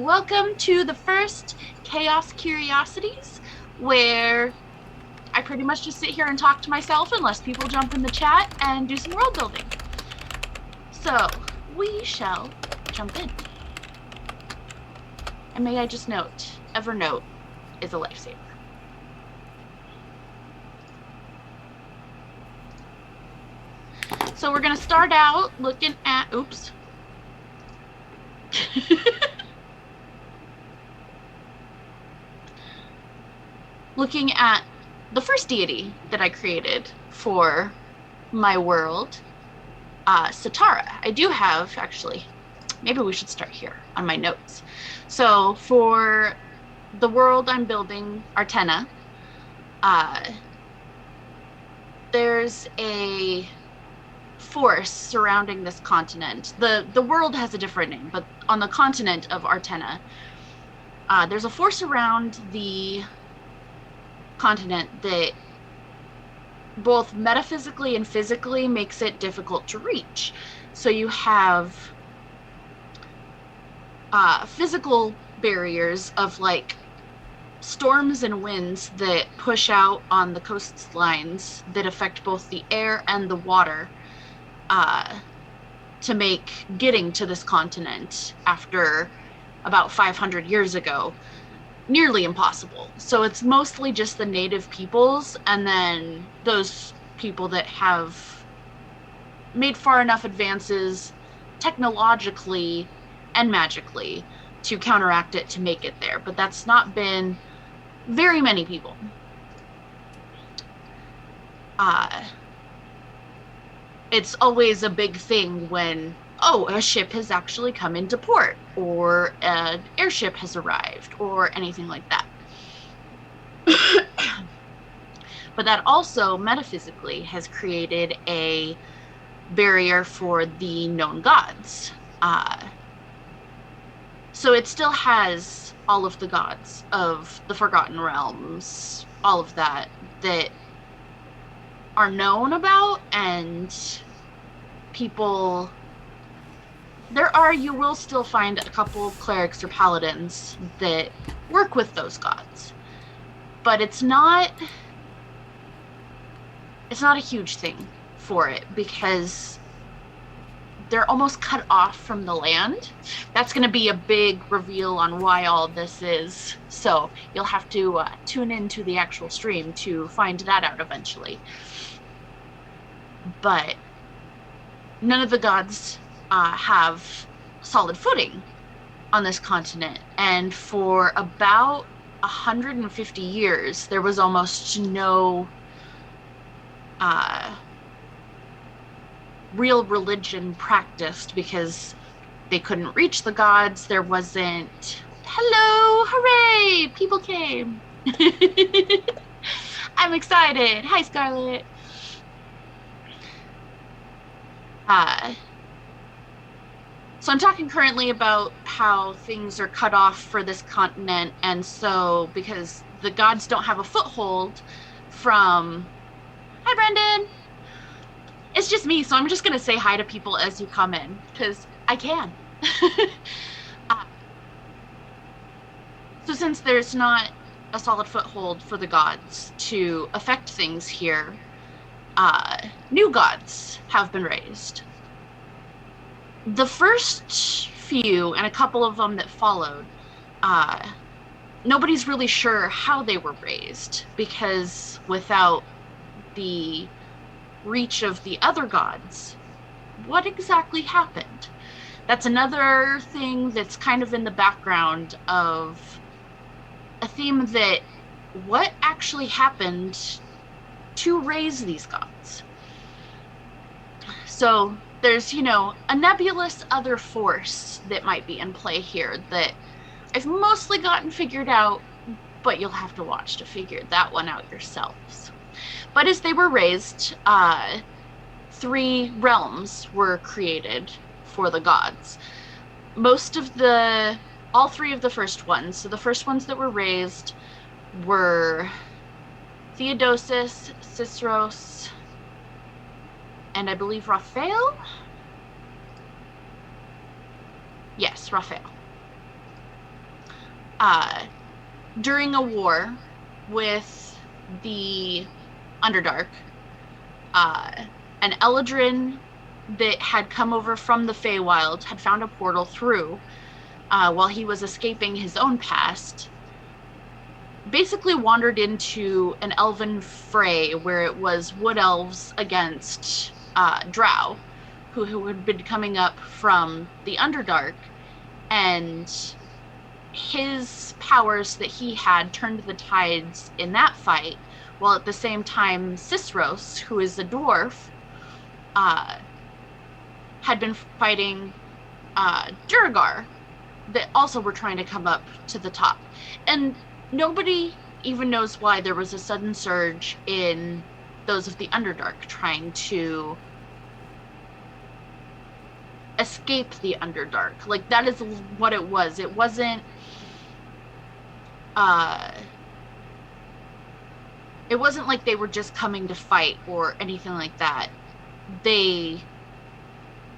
welcome to the first Chaos Curiosities, where I pretty much just sit here and talk to myself unless people jump in the chat and do some world building. So, we shall jump in. And may I just note, Evernote is a lifesaver. So we're going to start out looking at, oops. Looking at the first deity that I created for my world, Satara. I do have, actually, maybe we should start here on my notes. So for the world I'm building, Artena, there's a force surrounding this continent. The world has a different name, but on the continent of Artena, there's a force around the continent that both metaphysically and physically makes it difficult to reach. So you have physical barriers of like storms and winds that push out on the coastlines that affect both the air and the water, to make getting to this continent after about 500 years ago nearly impossible. So it's mostly just the native peoples and then those people that have made far enough advances technologically and magically to counteract it to make it there. But that's not been very many people. It's always a big thing when, oh, a ship has actually come into port, or an airship has arrived, or anything like that. But that also, metaphysically, has created a barrier for the known gods. So it still has all of the gods of the Forgotten Realms, all of that are known about, and people... you will still find a couple of clerics or paladins that work with those gods. But it's not a huge thing for it, because they're almost cut off from the land. That's going to be a big reveal on why all this is. So you'll have to tune into the actual stream to find that out eventually. But none of the gods have solid footing on this continent. And for about 150 years, there was almost no real religion practiced, because they couldn't reach the gods. There wasn't... Hello! Hooray! People came! I'm excited! Hi, Scarlett! So I'm talking currently about how things are cut off for this continent, and so because the gods don't have a foothold from... Hi, Brendan! It's just me, so I'm just going to say hi to people as you come in, because I can. So since there's not a solid foothold for the gods to affect things here, new gods have been raised. The first few, and a couple of them that followed, nobody's really sure how they were raised, because without the reach of the other gods, what exactly happened? That's another thing that's kind of in the background of a theme, that what actually happened to raise these gods? So there's, a nebulous other force that might be in play here that I've mostly gotten figured out, but you'll have to watch to figure that one out yourselves. But as they were raised, 3 realms were created for the gods. All 3 of the first ones, so the first ones that were raised were Theodosis, Ciceros, and I believe Raphael? Yes, Raphael. during a war with the Underdark, an Eladrin that had come over from the Feywild had found a portal through while he was escaping his own past, basically wandered into an elven fray where it was wood elves against drow who had been coming up from the Underdark, and his powers that he had turned the tides in that fight, while at the same time Sisros, who is a dwarf, had been fighting Duragar that also were trying to come up to the top. And nobody even knows why there was a sudden surge in those of the Underdark trying to escape the Underdark. Like, that is what it was. It wasn't like they were just coming to fight or anything like that. They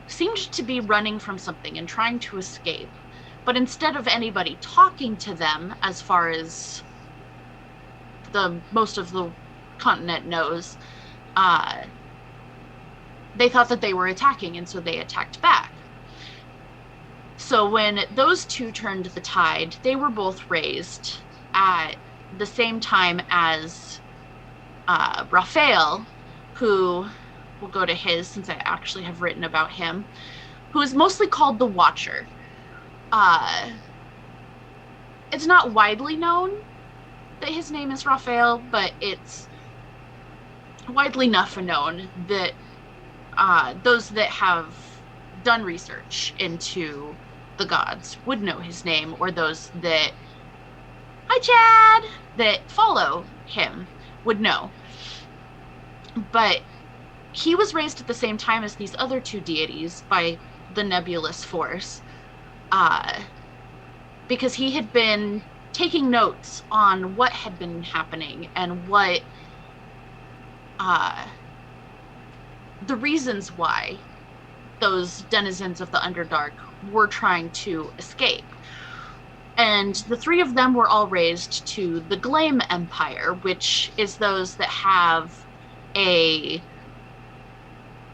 seemed to be running from something and trying to escape. But instead of anybody talking to them, as far as most of the continent knows, they thought that they were attacking, and so they attacked back. So when those two turned the tide, they were both raised at the same time as Raphael, who, we'll go to his since I actually have written about him, who is mostly called the Watcher. It's not widely known that his name is Raphael, but it's widely enough known that those that have done research into the gods would know his name, or those that, hi Chad, that follow him would know. But he was raised at the same time as these other two deities by the nebulous force, because he had been taking notes on what had been happening and what the reasons why those denizens of the Underdark were trying to escape. And the three of them were all raised to the Glame Empire, which is those that have a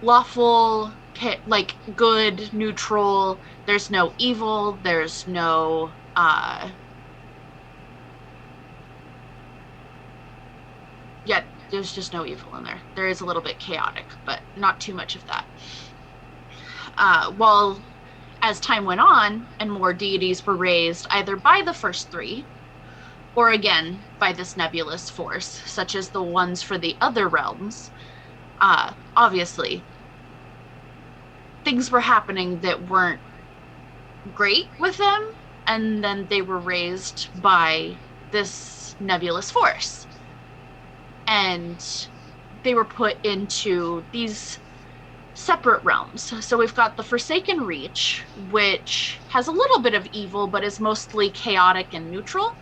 lawful, like, good, neutral, there's no evil, there's no there's just no evil in there. There is a little bit chaotic, but not too much of that. While as time went on and more deities were raised either by the first three or again by this nebulous force, such as the ones for the other realms, obviously things were happening that weren't great with them, and then they were raised by this nebulous force. And they were put into these separate realms. So we've got the Forsaken Reach, which has a little bit of evil, but is mostly chaotic and neutral.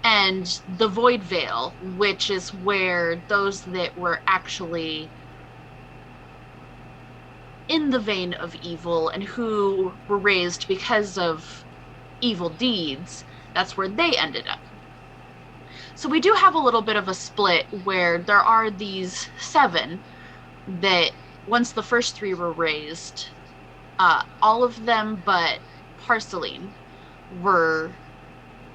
And the Void Veil, which is where those that were actually in the vein of evil and who were raised because of evil deeds, that's where they ended up. So we do have a little bit of a split where there are these 7 that once the first 3 were raised, all of them but Parsoline were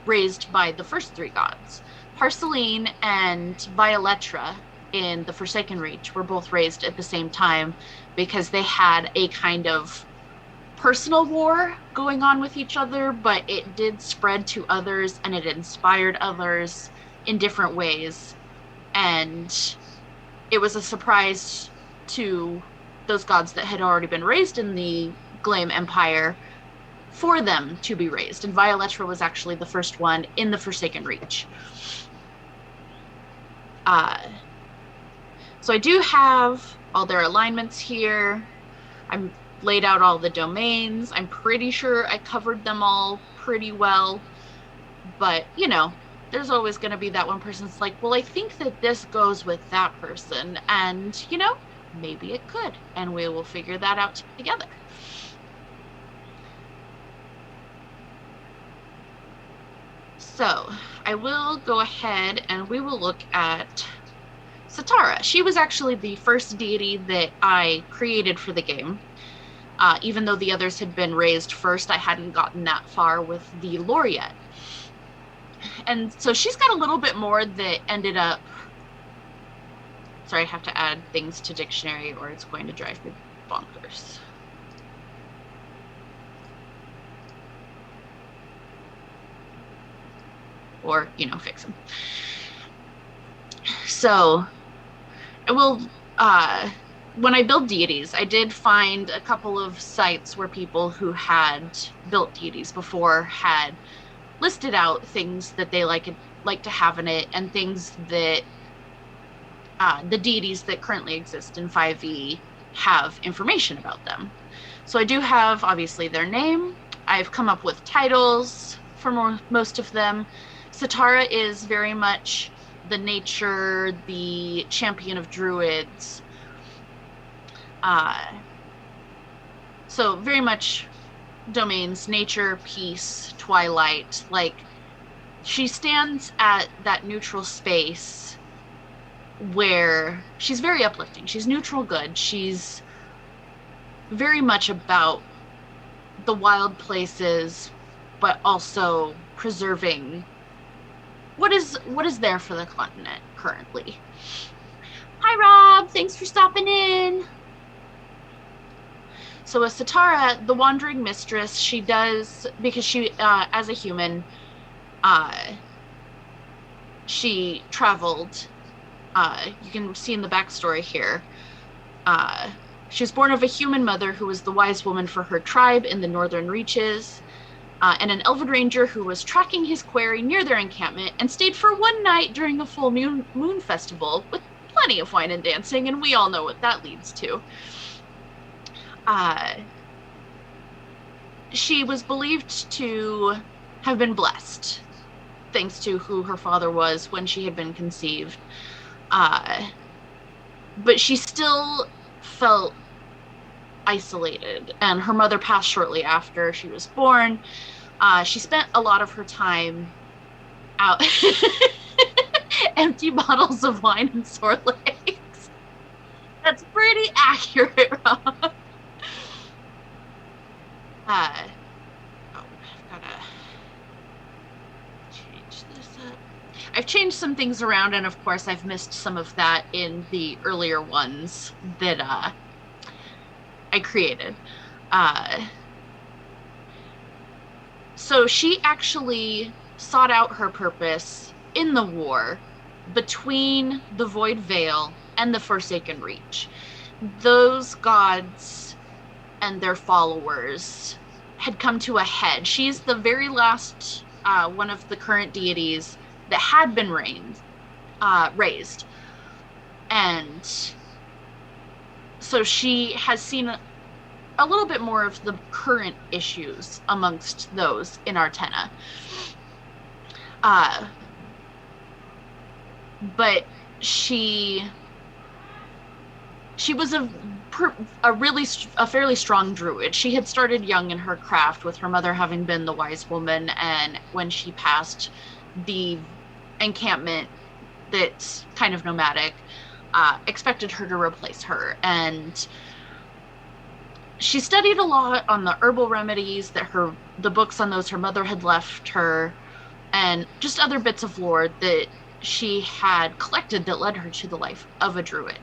raised by the first 3 gods. Parsoline and Violetra in the Forsaken Reach were both raised at the same time because they had a kind of personal war going on with each other, but it did spread to others and it inspired others in different ways. And it was a surprise to those gods that had already been raised in the Glame Empire for them to be raised. And Violetra was actually the first one in the Forsaken Reach. So I do have all their alignments here. I'm laid out all the domains. I'm pretty sure I covered them all pretty well. But, you know, there's always going to be that one person that's like, well, I think that this goes with that person. And, you know, maybe it could. And we will figure that out together. So I will go ahead and we will look at Satara. She was actually the first deity that I created for the game. Even though the others had been raised first, I hadn't gotten that far with the lore yet. And so she's got a little bit more that ended up. Sorry, I have to add things to dictionary or it's going to drive me bonkers. Or, fix them. So I will, when I build deities, I did find a couple of sites where people who had built deities before had listed out things that they like to have in it and things that the deities that currently exist in 5e have information about them. So I do have, obviously, their name. I've come up with titles for most of them. Satara is very much the nature, the champion of druids. So very much domains, nature, peace, twilight. Like, she stands at that neutral space where she's very uplifting. She's neutral good. She's very much about the wild places, but also preserving what is there for the continent currently. Hi, Rob. Thanks for stopping in. So with Satara, the wandering mistress, she does, because she, as a human, she traveled. You can see in the backstory here. She was born of a human mother who was the wise woman for her tribe in the northern reaches, and an elven ranger who was tracking his quarry near their encampment and stayed for one night during a full moon festival with plenty of wine and dancing, and we all know what that leads to. She was believed to have been blessed, thanks to who her father was when she had been conceived. But she still felt isolated, and her mother passed shortly after she was born. She spent a lot of her time out empty bottles of wine and sore legs. That's pretty accurate, Rob. I've gotta change this up. I've changed some things around, and of course I've missed some of that in the earlier ones that I created. So she actually sought out her purpose in the war between the Void Vale and the Forsaken Reach. Those gods and their followers had come to a head. She's the very last one of the current deities that had been raised. And so she has seen a little bit more of the current issues amongst those in Artena. But she was a fairly strong druid. She had started young in her craft, with her mother having been the wise woman, and when she passed, the encampment that's kind of nomadic expected her to replace her. And she studied a lot on the herbal remedies that the books on those her mother had left her, and just other bits of lore that she had collected that led her to the life of a druid.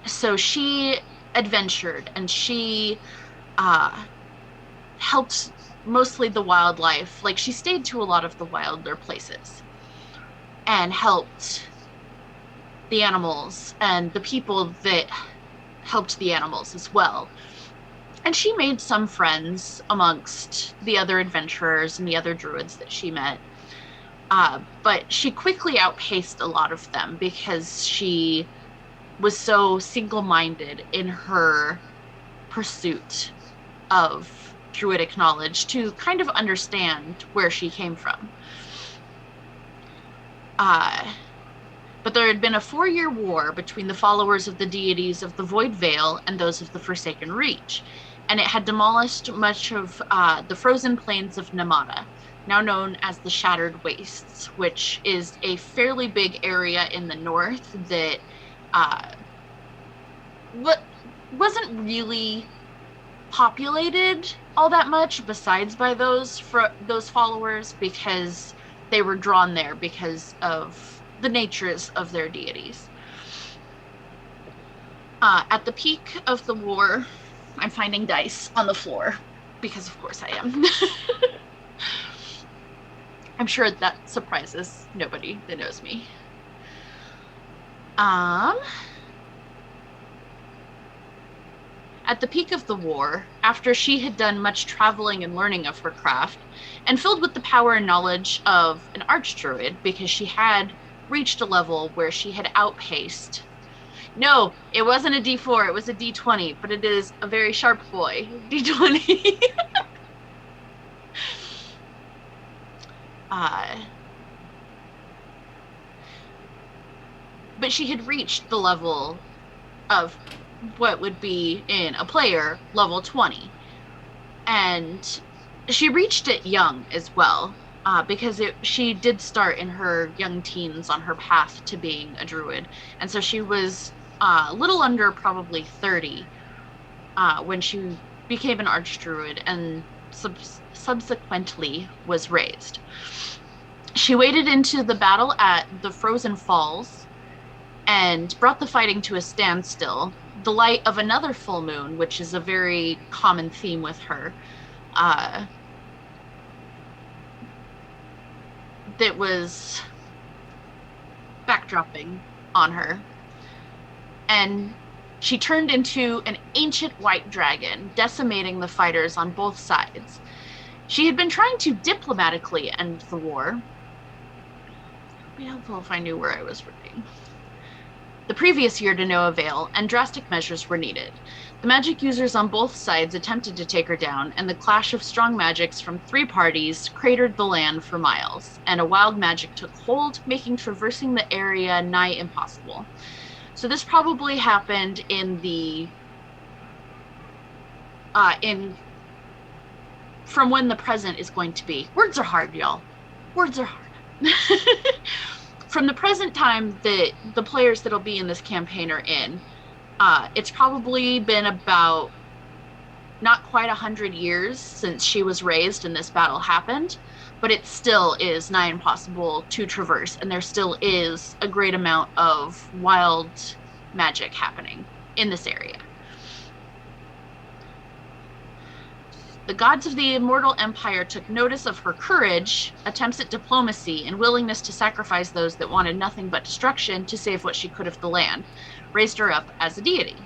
So she adventured, and she helped mostly the wildlife. Like, she stayed to a lot of the wilder places and helped the animals and the people that helped the animals as well. And she made some friends amongst the other adventurers and the other druids that she met. But she quickly outpaced a lot of them because she was so single-minded in her pursuit of druidic knowledge to kind of understand where she came from. But there had been a 4-year war between the followers of the deities of the Void Vale and those of the Forsaken Reach, and it had demolished much of the frozen plains of Namada. now known as the Shattered Wastes, which is a fairly big area in the north that wasn't really populated all that much besides by those followers, because they were drawn there because of the natures of their deities. At the peak of the war, I'm finding dice on the floor because of course I am. I'm sure that surprises nobody that knows me. At the peak of the war, after she had done much traveling and learning of her craft, and filled with the power and knowledge of an archdruid, because she had reached a level where she had outpaced. No, it wasn't a D4, it was a D20, but it is a very sharp boy. D20. But she had reached the level of what would be in a player level 20. And she reached it young as well, because she did start in her young teens on her path to being a druid. And so she was a little under probably 30 when she became an archdruid and subsequently was raised. She waded into the battle at the Frozen Falls and brought the fighting to a standstill. The light of another full moon, which is a very common theme with her, that was backdropping on her. And she turned into an ancient white dragon, decimating the fighters on both sides. She had been trying to diplomatically end the war. It would be helpful if I knew where I was reading. The previous year to no avail, and drastic measures were needed. The magic users on both sides attempted to take her down, and the clash of strong magics from 3 parties cratered the land for miles, and a wild magic took hold, making traversing the area nigh impossible. So this probably happened in the from when the present is going to be. Words are hard, y'all. Words are hard. From the present time that the players that'll be in this campaign are in, it's probably been about not quite 100 years since she was raised and this battle happened, but it still is nigh impossible to traverse, and there still is a great amount of wild magic happening in this area. The gods of the Immortal Empire took notice of her courage, attempts at diplomacy, and willingness to sacrifice those that wanted nothing but destruction to save what she could of the land, raised her up as a deity.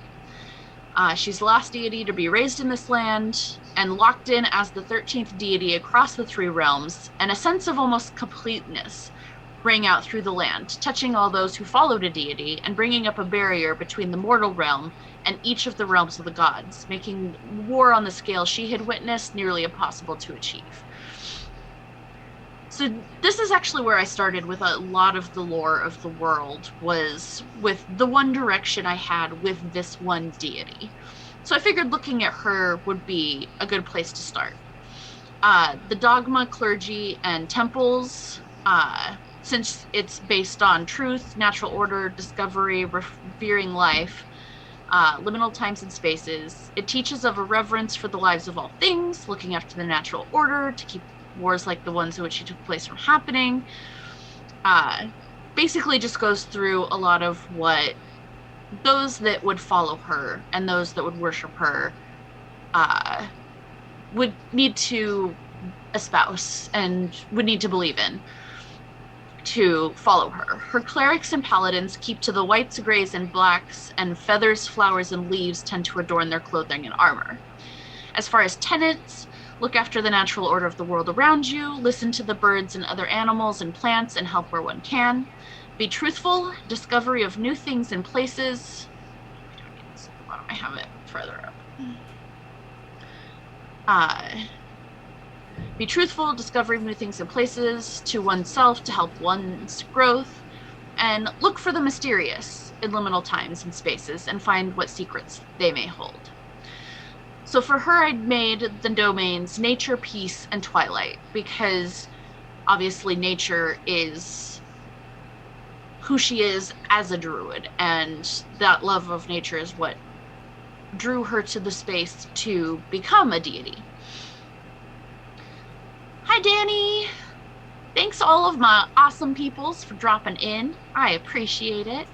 She's the last deity to be raised in this land, and locked in as the 13th deity across the 3 realms, and a sense of almost completeness rang out through the land, touching all those who followed a deity, and bringing up a barrier between the mortal realm and each of the realms of the gods, making war on the scale she had witnessed nearly impossible to achieve. So this is actually where I started with a lot of the lore of the world, was with the one direction I had with this one deity. So I figured looking at her would be a good place to start. The dogma, clergy, and temples, since it's based on truth, natural order, discovery, revering life, liminal times and spaces. It teaches of a reverence for the lives of all things, looking after the natural order to keep wars like the ones in which she took place from happening. Basically just goes through a lot of what those that would follow her and those that would worship her would need to espouse and would need to believe in to follow her. Her clerics and paladins keep to the whites, grays, and blacks, and feathers, flowers, and leaves tend to adorn their clothing and armor. As far as tenets, look after the natural order of the world around you, listen to the birds and other animals and plants, and help where one can. Be truthful, discovery of new things and places. I don't need this at the bottom, I have it further up. Be truthful, discovery of new things and places to oneself to help one's growth, and look for the mysterious in liminal times and spaces and find what secrets they may hold. So for her, I'd made the domains nature, peace, and twilight, because obviously nature is who she is as a druid, and that love of nature is what drew her to the space to become a deity. Hi, Danny. Thanks all of my awesome peoples for dropping in. I appreciate it.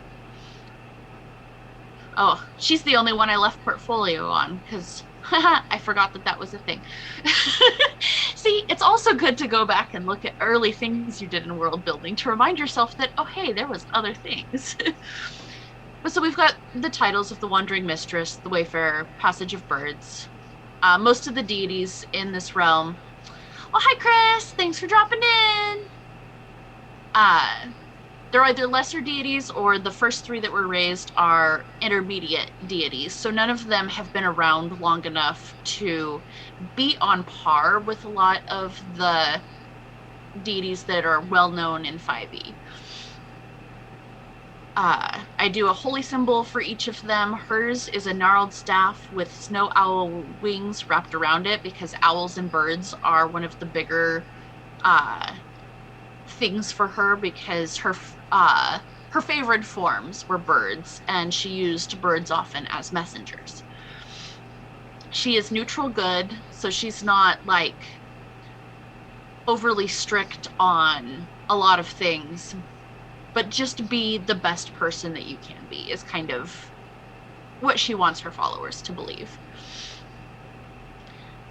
Oh, she's the only one I left portfolio on because I forgot that that was a thing. See, it's also good to go back and look at early things you did in world building to remind yourself that, oh, hey, there was other things. But so we've got the titles of the Wandering Mistress, the Wayfarer, Passage of Birds, most of the deities in this realm. Oh, hi, Chris. Thanks for dropping in. They're either lesser deities or the first three that were raised are intermediate deities. So none of them have been around long enough to be on par with a lot of the deities that are well known in 5e. I do a holy symbol for each of them. Hers is a gnarled staff with snow owl wings wrapped around it because owls and birds are one of the bigger things for her, because her favorite forms were birds, and she used birds often as messengers. She is neutral good, so she's not like overly strict on a lot of things, but just be the best person that you can be is kind of what she wants her followers to believe.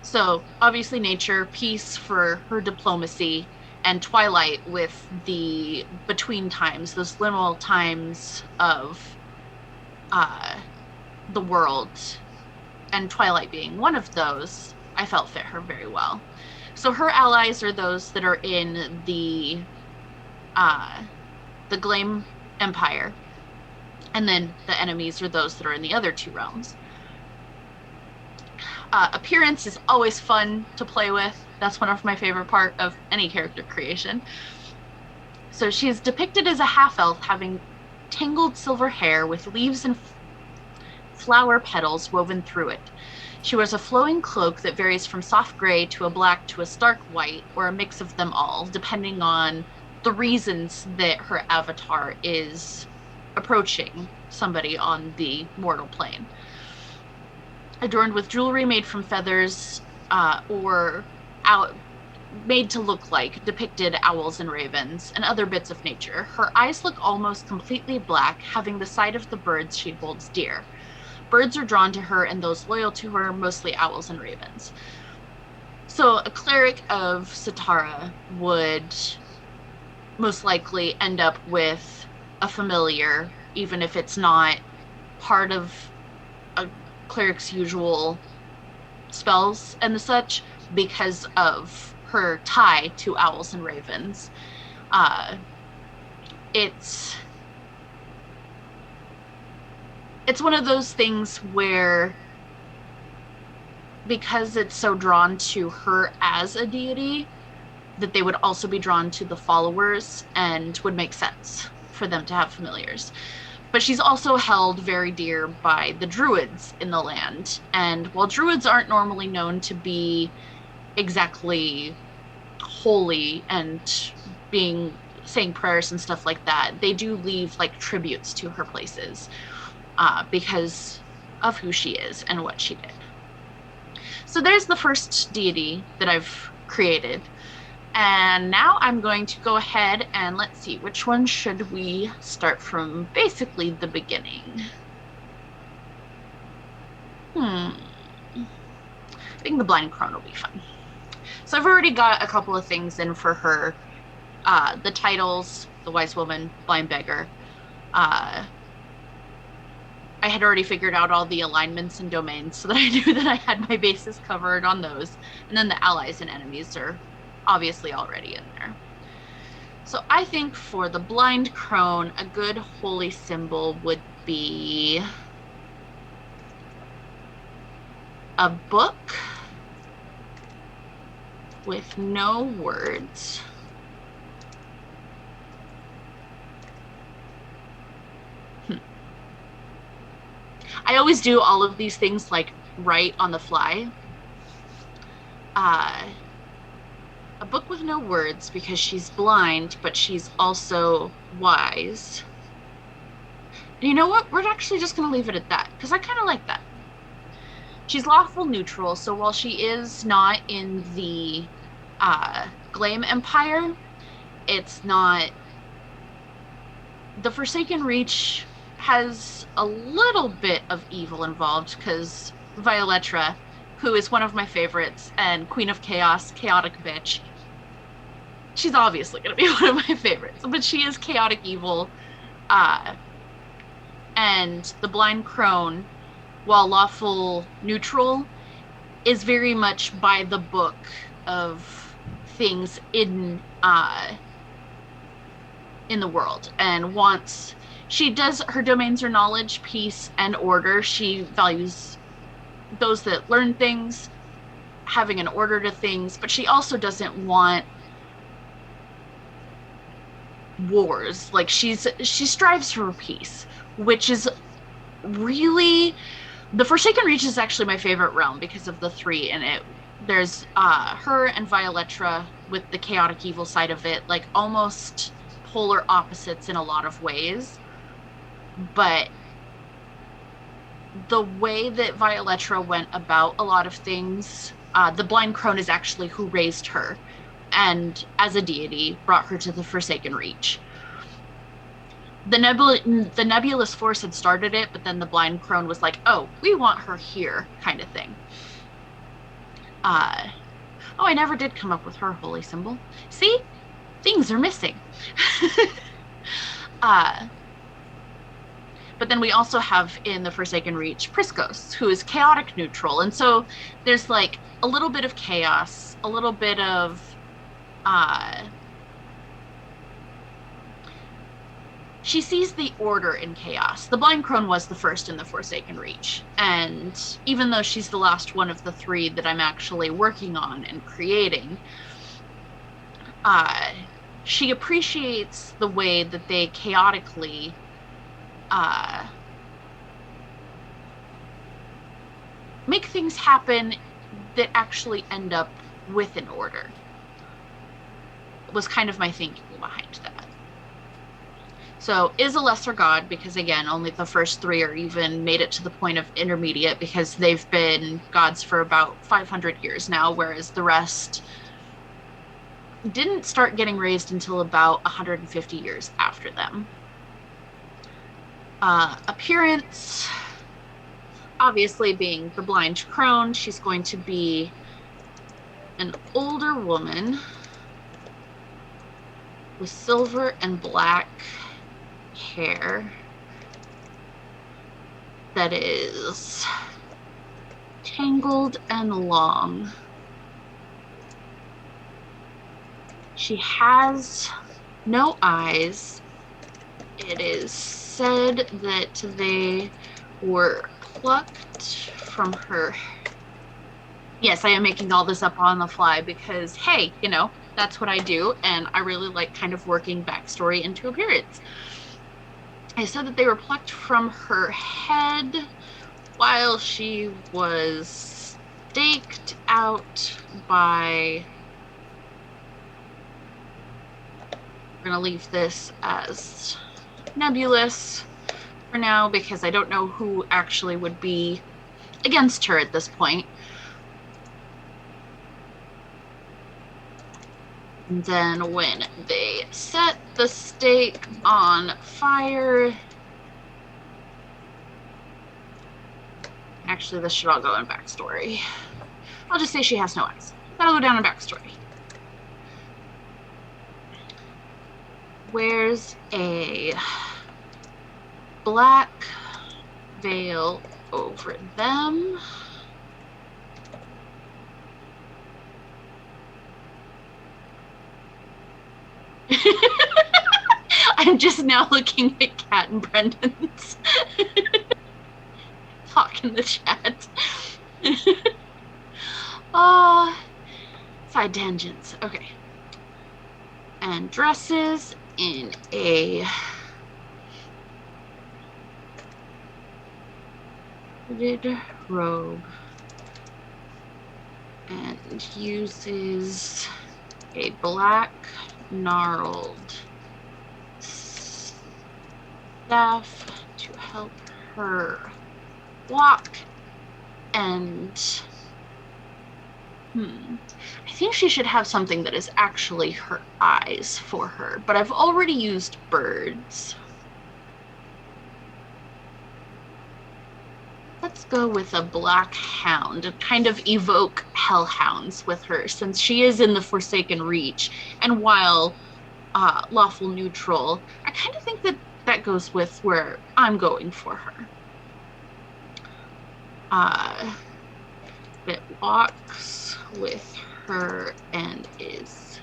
So obviously nature, peace for her diplomacy, and twilight with the between times, those liminal times of the world, and twilight being one of those, I felt fit her very well. So her allies are those that are in the Glame Empire, and then the enemies are those that are in the other two realms. Appearance is always fun to play with. That's one of my favorite part of any character creation. So she is depicted as a half-elf having tangled silver hair with leaves and flower petals woven through it. She wears a flowing cloak that varies from soft gray to a black to a stark white, or a mix of them all, depending on the reasons that her avatar is approaching somebody on the mortal plane. Adorned with jewelry made from feathers, or made to look like depicted owls and ravens and other bits of nature. Her eyes look almost completely black, having the sight of the birds she holds dear. Birds are drawn to her, and those loyal to her, mostly owls and ravens. So a cleric of Satara would most likely end up with a familiar, even if it's not part of a cleric's usual spells and such, because of her tie to owls and ravens. It's one of those things where, because it's so drawn to her as a deity, that they would also be drawn to the followers and would make sense for them to have familiars. But she's also held very dear by the druids in the land. And while druids aren't normally known to be exactly holy and saying prayers and stuff like that, they do leave like tributes to her places because of who she is and what she did. So there's the first deity that I've created. And now I'm going to go ahead and let's see, which one should we start from basically the beginning? I think the blind crone will be fun. So I've already got a couple of things in for her. The titles, the wise woman, blind beggar. I had already figured out all the alignments and domains so that I knew that I had my bases covered on those. And then the allies and enemies are obviously already in there. So I think for the blind crone, a good holy symbol would be a book with no words. I always do all of these things like right on the fly. A book with no words because she's blind, but she's also wise. And you know what? We're actually just going to leave it at that because I kind of like that. She's lawful neutral, so while she is not in the Glame Empire, it's not. The Forsaken Reach has a little bit of evil involved because Violetra, who is one of my favorites and Queen of Chaos, chaotic bitch, she's obviously going to be one of my favorites, but she is chaotic evil. And the Blind Crone, while lawful neutral, is very much by the book of things in the world and wants. She does, her domains are knowledge, peace, and order. She values those that learn things, having an order to things, but she also doesn't want wars. Like she strives for peace, which is really, the Forsaken Reach is actually my favorite realm because of the three in it. There's her and Violetra with the chaotic evil side of it, like almost polar opposites in a lot of ways. But the way that Violetra went about a lot of things, the Blind Crone is actually who raised her and as a deity brought her to the Forsaken Reach. The Nebulous Force had started it, but then the Blind Crone was like, oh, we want her here, kind of thing. Oh, I never did come up with her holy symbol. See? Things are missing. But then we also have in the Forsaken Reach Priscos, who is chaotic neutral. And so there's like a little bit of chaos, a little bit of she sees the order in chaos. The Blind Crone was the first in the Forsaken Reach. And even though she's the last one of the three that I'm actually working on and creating, she appreciates the way that they chaotically make things happen that actually end up with an order. Was kind of my thinking behind that. So is a lesser god because, again, only the first three are even made it to the point of intermediate because they've been gods for about 500 years now, whereas the rest didn't start getting raised until about 150 years after them. Appearance, obviously being the Blind Crone, she's going to be an older woman with silver and black hair that is tangled and long. She has no eyes. It is said that they were plucked from her. Yes, I am making all this up on the fly because, hey, you know, that's what I do, and I really like kind of working backstory into appearance. I said that they were plucked from her head while she was staked out by... We're going to leave this as nebulous for now because I don't know who actually would be against her at this point. And then when they set the stake on fire... Actually, this should all go in backstory. I'll just say she has no eyes. That'll go down in backstory. Wears a black veil over them. I'm just now looking at Kat and Brendan's talk in the chat. Side tangents. Okay. And dresses in a hooded robe and uses a black gnarled staff to help her walk. And I think she should have something that is actually her eyes for her, but I've already used birds. Let's go with a black hound and kind of evoke hellhounds with her, since she is in the Forsaken Reach. And while lawful neutral, I kind of think that that goes with where I'm going for her. It walks with her and is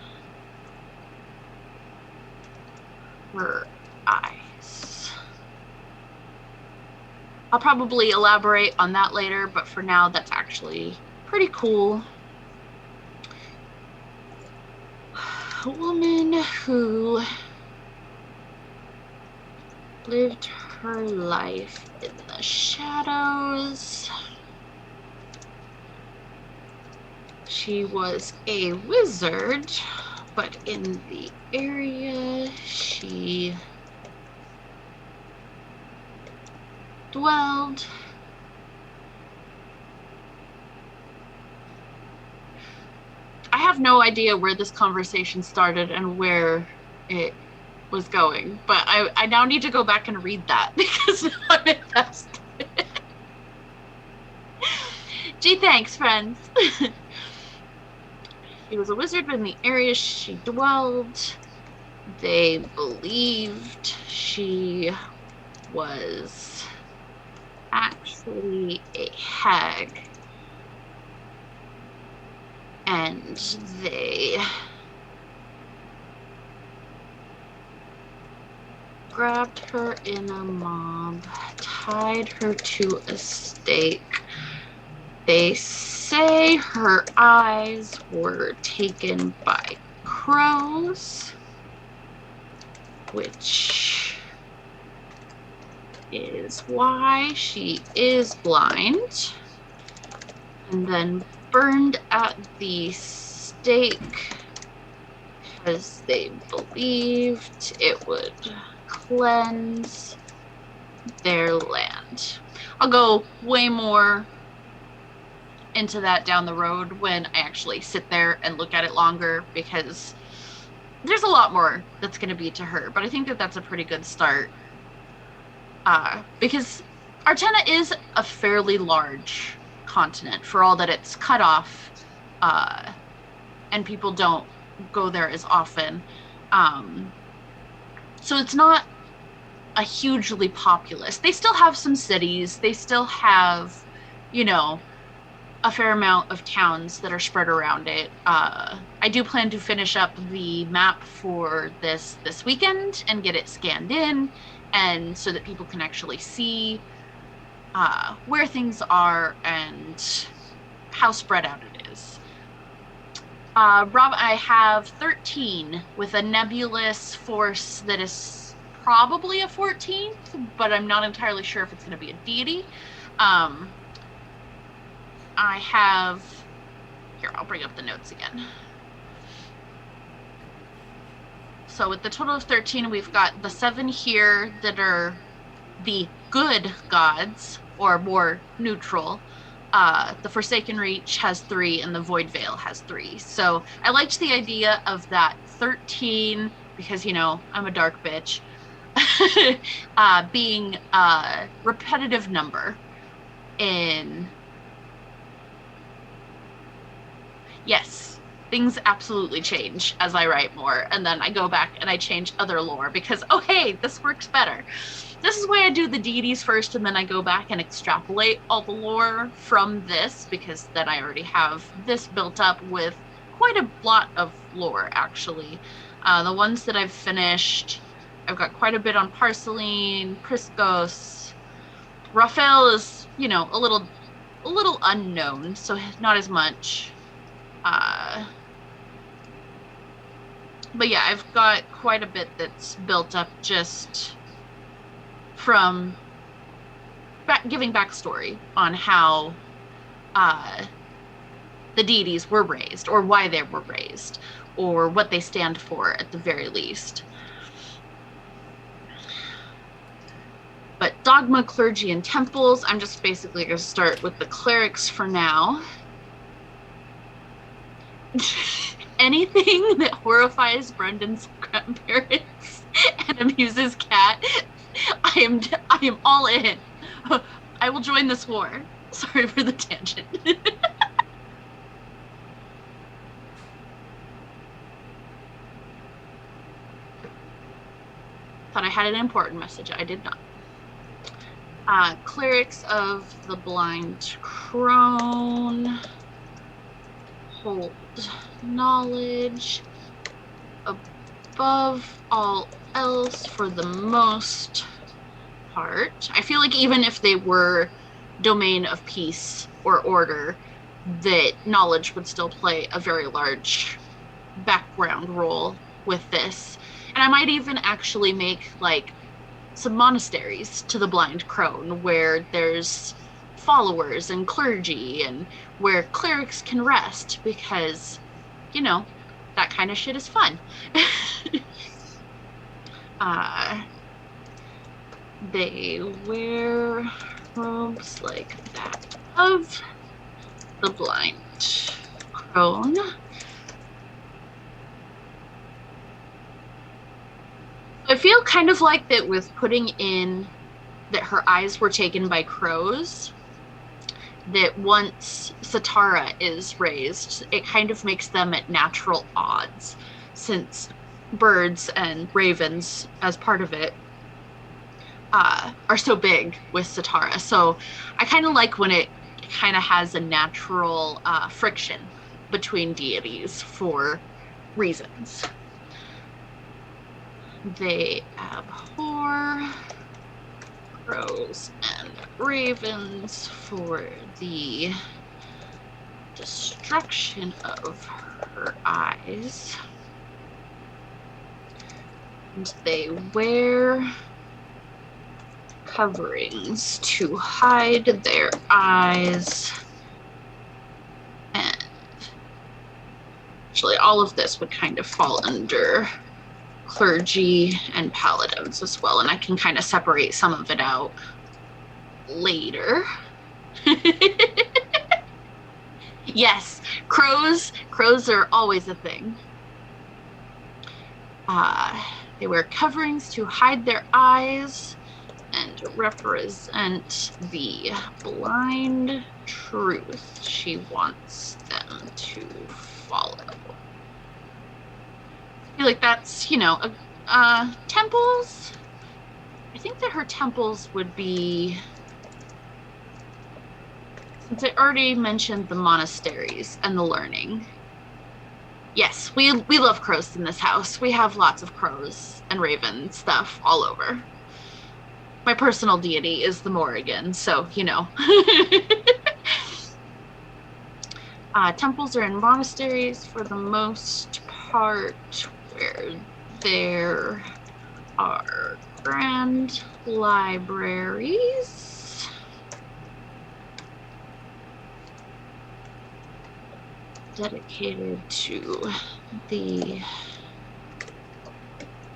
her eyes. I'll probably elaborate on that later, but for now, that's actually pretty cool. A woman who lived her life in the shadows. She was a wizard, but in the area she dwelled. I have no idea where this conversation started and where it was going, but I now need to go back and read that because I'm invested. Gee, thanks, friends. She was a wizard in the area she dwelled. They believed she was actually a hag. And they grabbed her in a mob, tied her to a stake. They say her eyes were taken by crows, which is why she is blind, and then burned at the stake because they believed it would cleanse their land. I'll go way more into that down the road when I actually sit there and look at it longer, because there's a lot more that's going to be to her, but I think that that's a pretty good start, because Artena is a fairly large continent for all that it's cut off, and people don't go there as often, so it's not a hugely populous. They still have some cities, they still have, you know, a fair amount of towns that are spread around it. I do plan to finish up the map for this weekend and get it scanned in, and so that people can actually see where things are and how spread out it is. Rob, I have 13 with a nebulous force that is probably a 14th, but I'm not entirely sure if it's going to be a deity. I have, here, I'll bring up the notes again. So with the total of 13, we've got the 7 here that are the good gods, or more neutral. The Forsaken Reach has 3, and the Void Veil has 3. So I liked the idea of that 13, because, you know, I'm a dark bitch, being a repetitive number in... Yes, things absolutely change as I write more, and then I go back and I change other lore because, oh hey, this works better. This is why I do the deities first, and then I go back and extrapolate all the lore from this, because then I already have this built up with quite a lot of lore, actually. The ones that I've finished, I've got quite a bit on Parsoline, Priscos. Raphael is, you know, a little unknown, so not as much. But yeah, I've got quite a bit that's built up just from giving backstory on how the deities were raised, or why they were raised, or what they stand for at the very least. But dogma, clergy, and temples, I'm just basically going to start with the clerics for now. Anything that horrifies Brendan's grandparents and amuses Kat, I am all in. I will join this war. Sorry for the tangent. Thought I had an important message. I did not. Clerics of the Blind Crone hold knowledge above all else for the most part. I feel like even if they were domain of peace or order, that knowledge would still play a very large background role with this. And I might even actually make like some monasteries to the Blind Crone where there's followers and clergy and where clerics can rest, because, you know, that kind of shit is fun. They wear robes like that of the Blind Crone. I feel kind of like that with putting in that her eyes were taken by crows, that once Satara is raised, it kind of makes them at natural odds, since birds and ravens, as part of it, are so big with Satara. So I kind of like when it kind of has a natural friction between deities for reasons. They abhor crows and ravens for the destruction of her eyes. And they wear coverings to hide their eyes. And actually, all of this would kind of fall under clergy and paladins as well, and I can kind of separate some of it out later. Yes, crows are always a thing. They wear coverings to hide their eyes and represent the blind truth she wants them to follow. I feel like that's, you know, temples. I think that her temples would be, since I already mentioned the monasteries and the learning. Yes, we love crows in this house. We have lots of crows and raven stuff all over. My personal deity is the Morrigan, so, you know. Temples are in monasteries for the most part, where there are grand libraries. Dedicated to the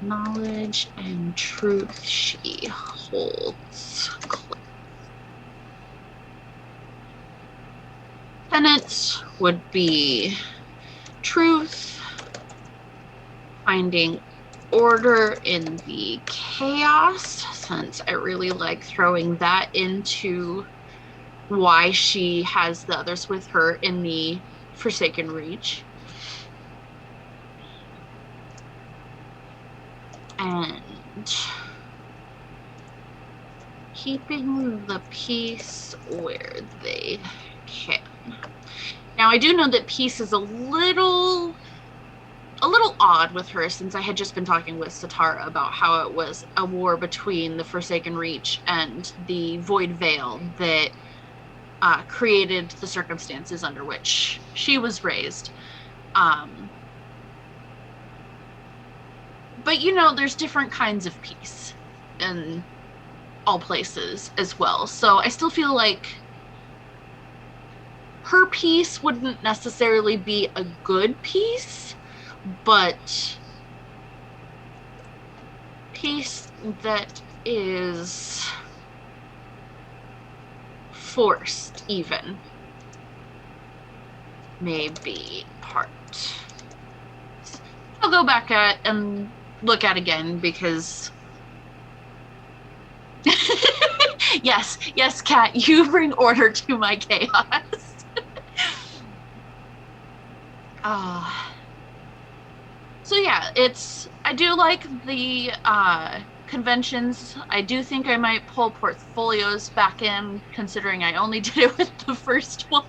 knowledge and truth she holds. Tenets would be truth, finding order in the chaos, since I really like throwing that into why she has the others with her in the Forsaken Reach. And keeping the peace where they can. Now, I do know that peace is a little odd with her, since I had just been talking with Satara about how it was a war between the Forsaken Reach and the Void Veil that created the circumstances under which she was raised. But, you know, there's different kinds of peace. And all places as well. So I still feel like her piece wouldn't necessarily be a good piece, but piece that is forced even maybe part. I'll go back at and look at again because yes, Kat, you bring order to my chaos. So yeah, I do like the conventions. I do think I might pull portfolios back in, considering I only did it with the first one.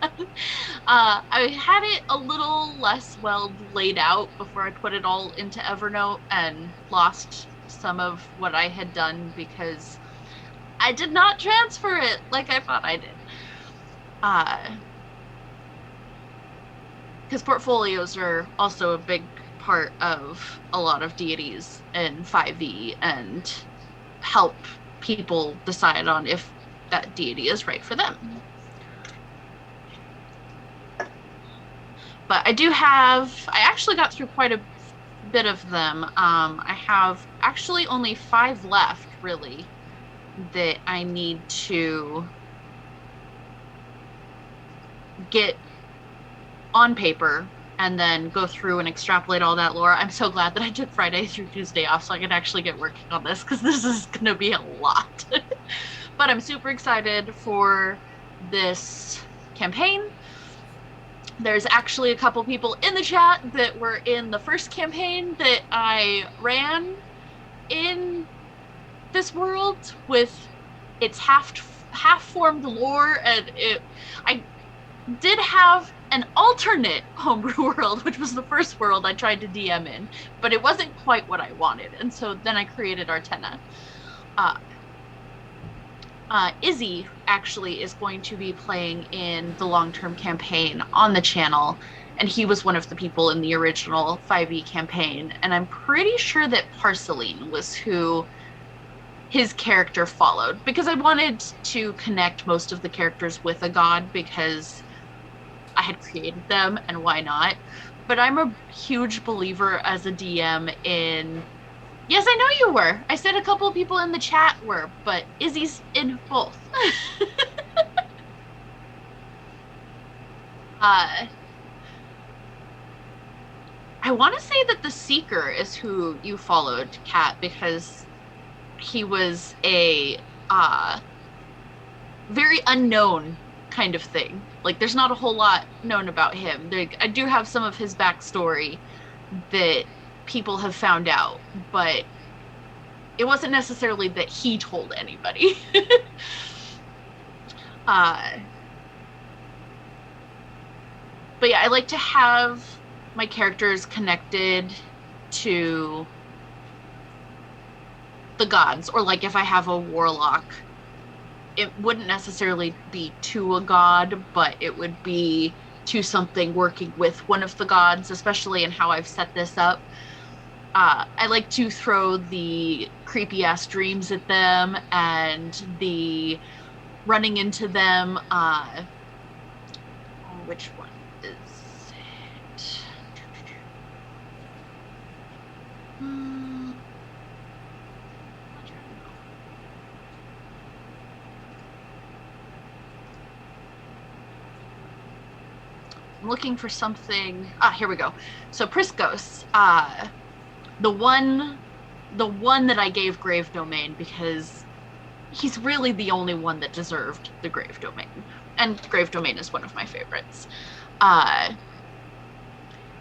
I had it a little less well laid out before I put it all into Evernote and lost some of what I had done because I did not transfer it like I thought I did. Because portfolios are also a big part of a lot of deities in 5e and help people decide on if that deity is right for them. But I actually got through quite a bit of them. I have actually only 5 left, really, that I need to get on paper and then go through and extrapolate all that lore. I'm so glad that I took Friday through Tuesday off so I could actually get working on this because this is going to be a lot. But I'm super excited for this campaign. There's actually a couple people in the chat that were in the first campaign that I ran in this world with its half-formed lore, and I did have an alternate homebrew world, which was the first world I tried to DM in, but it wasn't quite what I wanted, and so then I created Artena. Izzy actually is going to be playing in the long-term campaign on the channel, and he was one of the people in the original 5e campaign, and I'm pretty sure that Parsoline was who his character followed, because I wanted to connect most of the characters with a god because I had created them, and why not? But I'm a huge believer as a DM in... Yes, I know you were. I said a couple of people in the chat were, but Izzy's in both. I want to say that the Seeker is who you followed, Kat, because he was a very unknown kind of thing. Like, there's not a whole lot known about him. I do have some of his backstory that people have found out, but it wasn't necessarily that he told anybody. But yeah, I like to have my characters connected to the gods, or like if I have a warlock, it wouldn't necessarily be to a god, but it would be to something working with one of the gods, especially in how I've set this up. I like to throw the creepy ass dreams at them and the running into them. Which one is it? I'm looking for something. Here we go. So Priscos, the one that I gave Grave Domain because he's really the only one that deserved the Grave Domain, and Grave Domain is one of my favorites.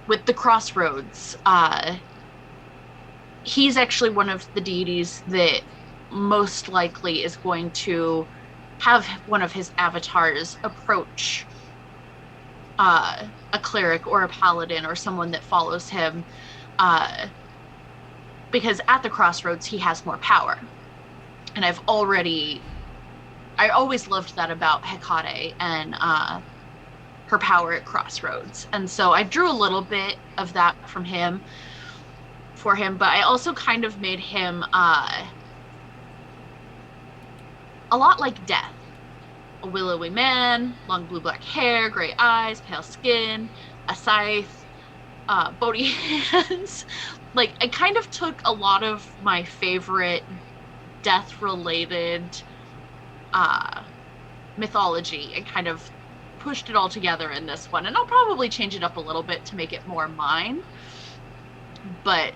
With the Crossroads, he's actually one of the deities that most likely is going to have one of his avatars approach a cleric or a paladin or someone that follows him, because at the Crossroads he has more power. And I always loved that about Hecate and her power at Crossroads. And so I drew a little bit of that for him, but I also kind of made him a lot like death. A willowy man, long blue black hair, gray eyes, pale skin, a scythe, bony hands. Like, I kind of took a lot of my favorite death related mythology and kind of pushed it all together in this one. And I'll probably change it up a little bit to make it more mine. But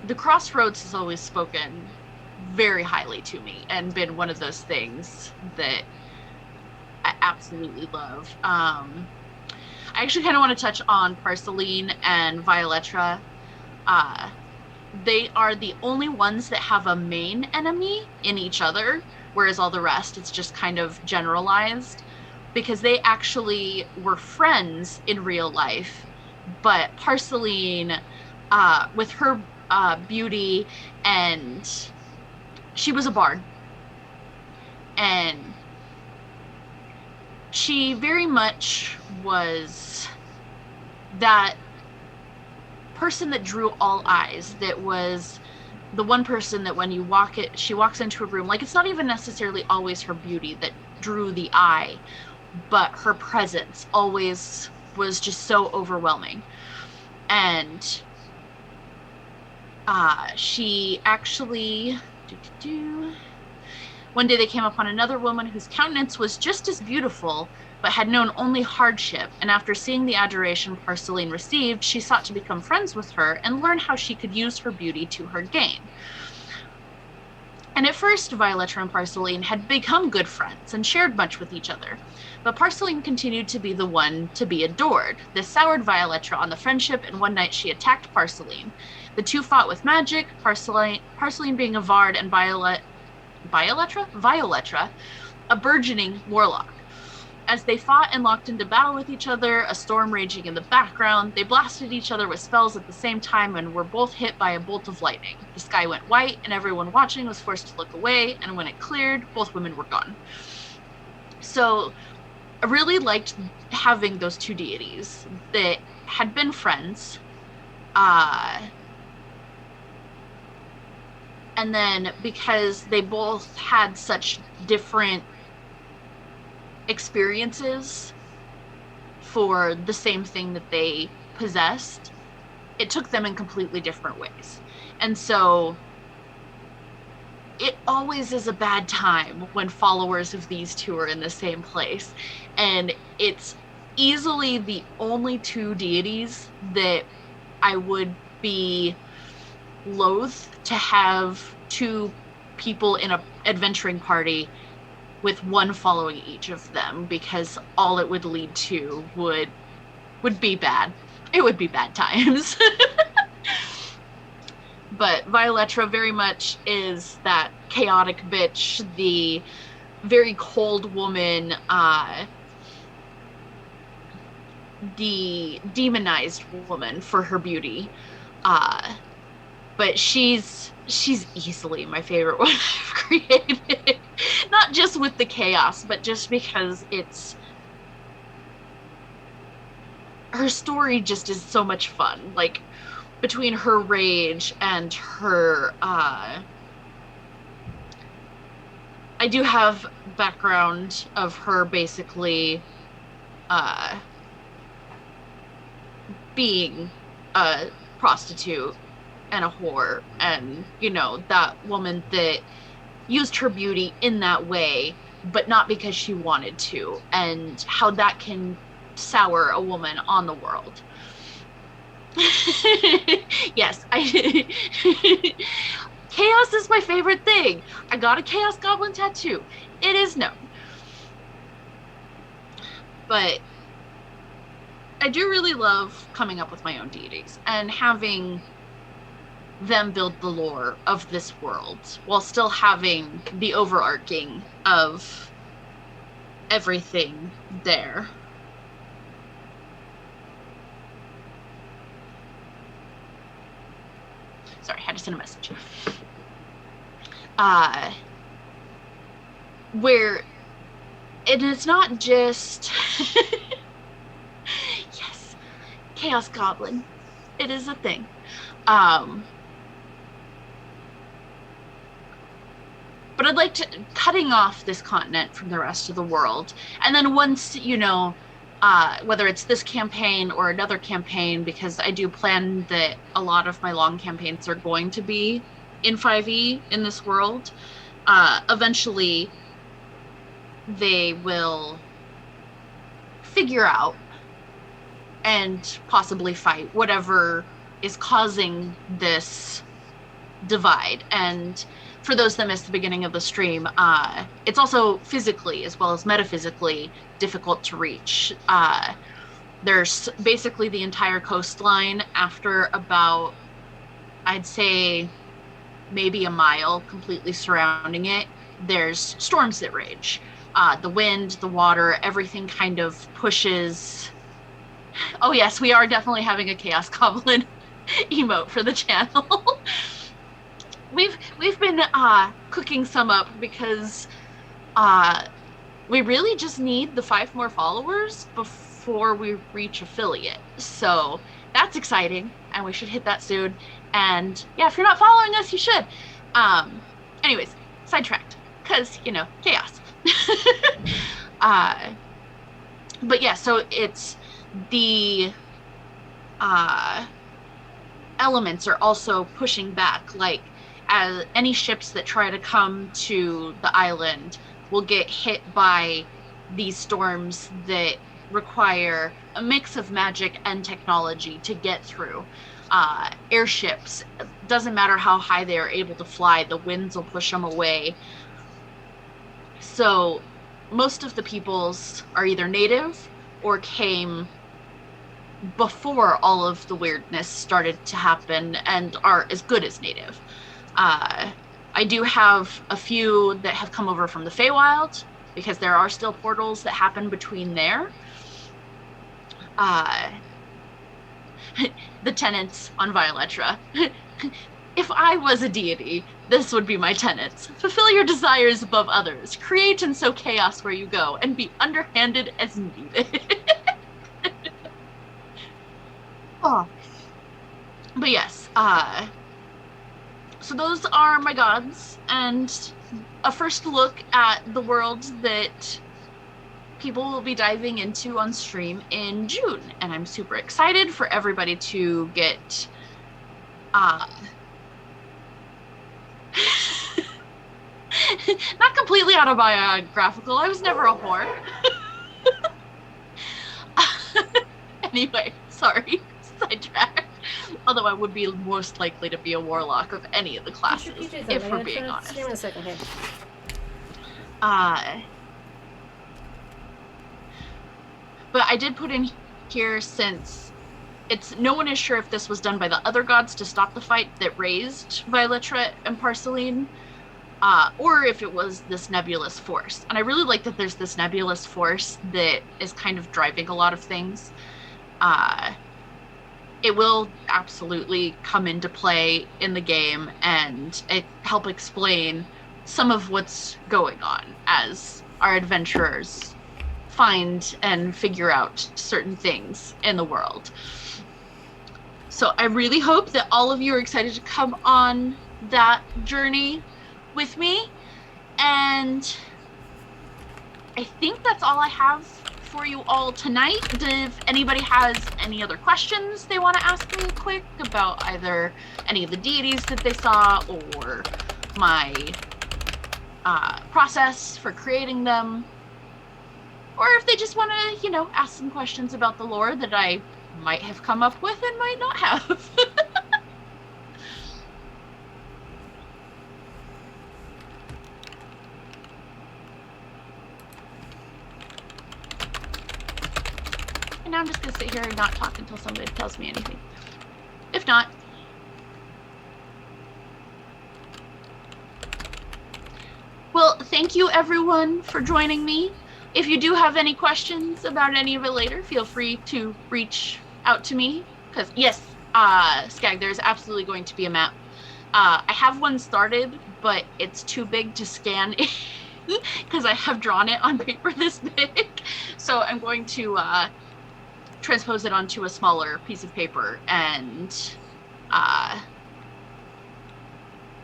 the Crossroads has always spoken very highly to me and been one of those things that I absolutely love. I actually kind of want to touch on Parsoline and Violetra. They are the only ones that have a main enemy in each other, whereas all the rest, it's just kind of generalized, because they actually were friends in real life. But Parsoline, with her beauty, and she was a bard, and she very much was that person that drew all eyes, that was the one person that when you walk it, she walks into a room, like, it's not even necessarily always her beauty that drew the eye, but her presence always was just so overwhelming. And she actually one day they came upon another woman whose countenance was just as beautiful, but had known only hardship, and after seeing the adoration Parsoline received, she sought to become friends with her and learn how she could use her beauty to her gain. And at first, Violetra and Parsoline had become good friends and shared much with each other, but Parsoline continued to be the one to be adored. This soured Violetra on the friendship, and one night she attacked Parsoline. The two fought with magic, Parsoline being a bard and Violetra, a burgeoning warlock. As they fought and locked into battle with each other, a storm raging in the background, they blasted each other with spells at the same time and were both hit by a bolt of lightning. The sky went white, and everyone watching was forced to look away, and when it cleared, both women were gone. So I really liked having those two deities that had been friends, and then because they both had such different experiences for the same thing that they possessed, it took them in completely different ways. And so it always is a bad time when followers of these two are in the same place. And it's easily the only two deities that I would be loath to have two people in an adventuring party with one following each of them, because all it would lead to would be bad. It would be bad times. But Violetra very much is that chaotic bitch, the very cold woman, the demonized woman for her beauty. But she's easily my favorite one I've created. Not just with the chaos, but just because her story just is so much fun. Like, between her rage and her, I do have background of her basically, being a prostitute and a whore, and, you know, that woman that used her beauty in that way, but not because she wanted to, and how that can sour a woman on the world. Yes, chaos is my favorite thing. I got a chaos goblin tattoo. It is known. But I do really love coming up with my own deities and having them build the lore of this world while still having the overarching of everything there. Sorry, I had to send a message. Where it is not just yes, Chaos Goblin. It is a thing. but I'd like to cutting off this continent from the rest of the world. And then once, whether it's this campaign or another campaign, because I do plan that a lot of my long campaigns are going to be in 5e in this world, eventually they will figure out and possibly fight whatever is causing this divide. And for those that missed the beginning of the stream, it's also physically as well as metaphysically difficult to reach. There's basically the entire coastline after about, I'd say, maybe a mile completely surrounding it. There's storms that rage. The wind, the water, everything kind of pushes. Oh yes, we are definitely having a Chaos Goblin emote for the channel. We've been cooking some up because we really just need the 5 more followers before we reach affiliate. So that's exciting, and we should hit that soon. And yeah, if you're not following us, you should. Anyways, sidetracked, because, chaos. But yeah, so it's the elements are also pushing back, like as any ships that try to come to the island will get hit by these storms that require a mix of magic and technology to get through. Airships, doesn't matter how high they are able to fly, the winds will push them away. So most of the peoples are either native or came before all of the weirdness started to happen and are as good as native. I do have a few that have come over from the Feywild, because there are still portals that happen between there. The tenants on Violetra. If I was a deity, this would be my tenets. Fulfill your desires above others. Create and sow chaos where you go, and be underhanded as needed. Oh. But yes, so those are my gods, and a first look at the world that people will be diving into on stream in June. And I'm super excited for everybody to get not completely autobiographical. I was never a whore. Anyway, sorry, sidetrack. Although I would be most likely to be a warlock of any of the classes, if we're being honest. Give me a second here. But I did put in here, since no one is sure if this was done by the other gods to stop the fight that raised Violetra and Parsoline, or if it was this nebulous force. And I really like that there's this nebulous force that is kind of driving a lot of things. It will absolutely come into play in the game and help explain some of what's going on as our adventurers find and figure out certain things in the world. So I really hope that all of you are excited to come on that journey with me. And I think that's all I have for you all tonight. If anybody has any other questions they want to ask me quick about either any of the deities that they saw or my process for creating them, or if they just want to, ask some questions about the lore that I might have come up with and might not have. And now I'm just going to sit here and not talk until somebody tells me anything. If not, well, thank you everyone for joining me. If you do have any questions about any of it later, feel free to reach out to me. Because yes, Skag, there's absolutely going to be a map. I have one started, but it's too big to scan because I have drawn it on paper this big. So I'm going to transpose it onto a smaller piece of paper and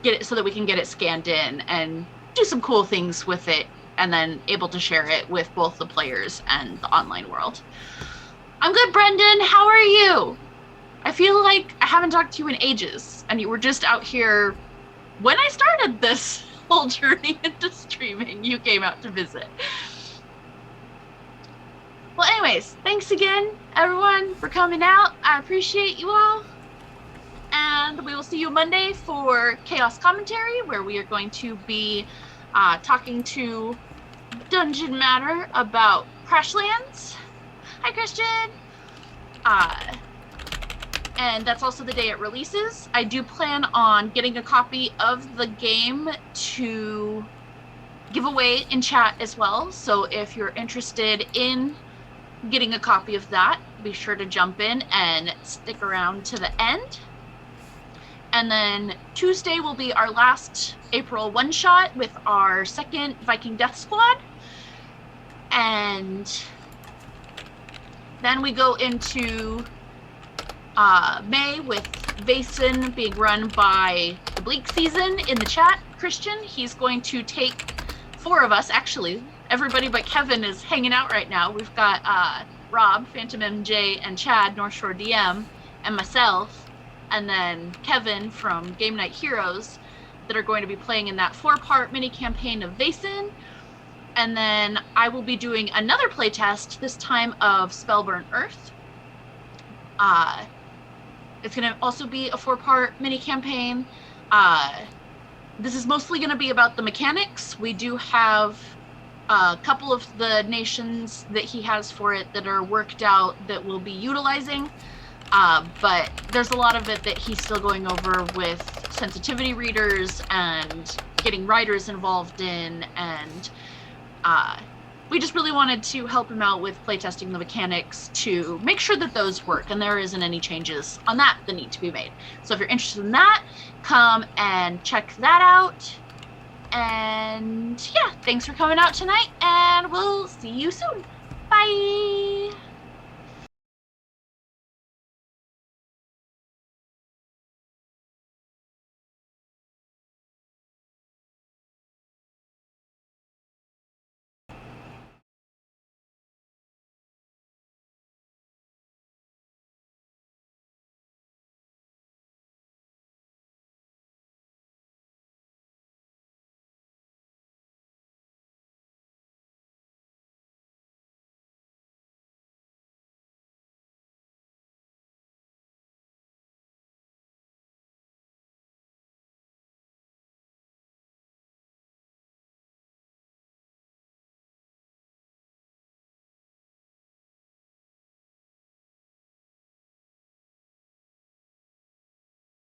get it so that we can get it scanned in and do some cool things with it, and then able to share it with both the players and the online world. I'm good, Brendan. How are you? I feel like I haven't talked to you in ages, and you were just out here when I started this whole journey into streaming. You came out to visit. Well, anyways, thanks again, everyone, for coming out. I appreciate you all. And we will see you Monday for Chaos Commentary, where we are going to be talking to Dungeon Matter about Crashlands. Hi, Christian. And that's also the day it releases. I do plan on getting a copy of the game to give away in chat as well. So if you're interested in getting a copy of that, be sure to jump in and stick around to the end. And then Tuesday will be our last April one-shot with our second Viking Death Squad. And then we go into May with Vason being run by the Bleak Season in the chat. Christian, he's going to take 4 of us, actually. Everybody but Kevin is hanging out right now. We've got Rob, Phantom MJ, and Chad, North Shore DM, and myself, and then Kevin from Game Night Heroes that are going to be playing in that 4-part mini campaign of Vason. And then I will be doing another playtest, this time of Spellburn Earth. It's going to also be a 4-part mini campaign. This is mostly going to be about the mechanics. We do have a couple of the nations that he has for it that are worked out that we'll be utilizing. But there's a lot of it that he's still going over with sensitivity readers and getting writers involved in, and we just really wanted to help him out with playtesting the mechanics to make sure that those work and there isn't any changes on that need to be made. So if you're interested in that, come and check that out. And yeah, thanks for coming out tonight, and we'll see you soon. Bye!